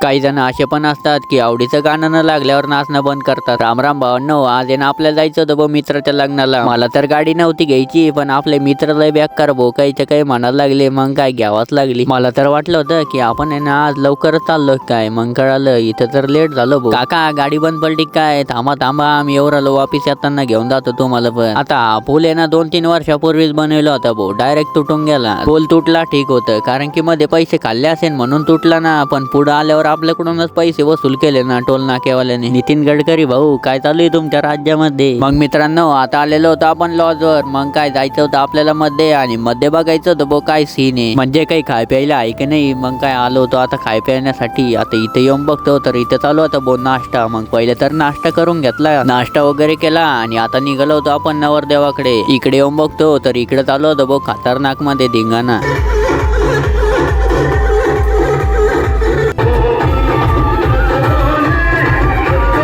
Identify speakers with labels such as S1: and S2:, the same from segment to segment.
S1: काही जण असे पण असतात की आवडीचं गाणं न लागल्यावर नाचणं बंद करतात. राम राम भावांनो, आज आहे ना आपल्याला जायचं होतं भाऊ मित्राच्या लग्नाला. मला तर गाडी नव्हती घ्यायची, पण आपले मित्र लय बेकार भाऊ, काहीच्या काही म्हणायला लागले, मग काय घ्यावाच लागली. मला तर वाटलं होतं की आपण आहे ना आज लवकरच चाललो काय, मग कळालं इथं तर लेट झालं भाऊ. काका गाडी बंद पडली काय, थांबा थांबा आम्ही एवढं आलो, वापिस येताना घेऊन जातो तुम्हाला. पण आता पूल आहे ना 2-3 वर्षापूर्वीच बनवला होता भाऊ, डायरेक्ट तुटून गेला. पूल तुटला ठीक होतं, कारण की मध्ये पैसे खाल्ले असेल म्हणून तुटला ना, पण पुढे आल्यावर आपल्याकडूनच पैसे वसूल केले ना टोल नाक्यावाल्याने. नितीन गडकरी भाऊ, काय चालू आहे तुमच्या राज्यामध्ये? मग मित्रांनो, आता आलेलो होतो आपण लॉजवर. मग काय जायचं होतं आपल्याला मध्ये, आणि मध्ये बघायचं होतं भाऊ काय सीन आहे, म्हणजे काही खाय प्यायला आहे की नाही. मग काय आलो होतो आता खाय प्यायण्यासाठी. आता इथे येऊन बघतो तर इथे चालू होता भाऊ नाश्ता. मग पहिले तर नाश्ता करून घेतला, नाश्ता वगैरे केला, आणि आता निघालो होतो आपण नवरदेवाकडे. इकडे येऊन बघतो तर इकडे चालू होतं भाऊ खतरनाक मध्ये धिंगाणा.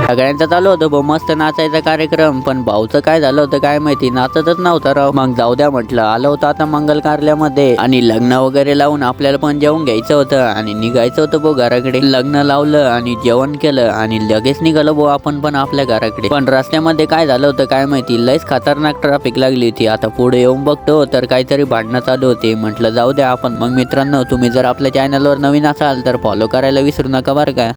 S1: सगळ्यांचा चालू होतं भाऊ मस्त नाचायचा कार्यक्रम, पण भाऊचं काय झालं होतं काय माहिती, नाचतच नव्हता राव. मग जाऊ द्या म्हटलं, आलं होतं आता मंगल कार्यामध्ये, आणि लग्न वगैरे लावून आपल्याला पण जेवण घ्यायचं होतं आणि निघायचं होतं भाऊ घराकडे. लग्न लावलं आणि जेवण केलं आणि लगेच निघालो भाऊ आपण पण आपल्या घराकडे. पण रस्त्यामध्ये काय झालं होतं काय माहिती, लयच खतरनाक ट्रॅफिक लागली होती. आता पुढे येऊन बघतो तर काहीतरी भांडणं चालू होते. म्हटलं जाऊ द्या आपण. मग मित्रांनो, तुम्ही जर आपल्या चॅनलवर नवीन असाल तर फॉलो करायला विसरू नका बरं का.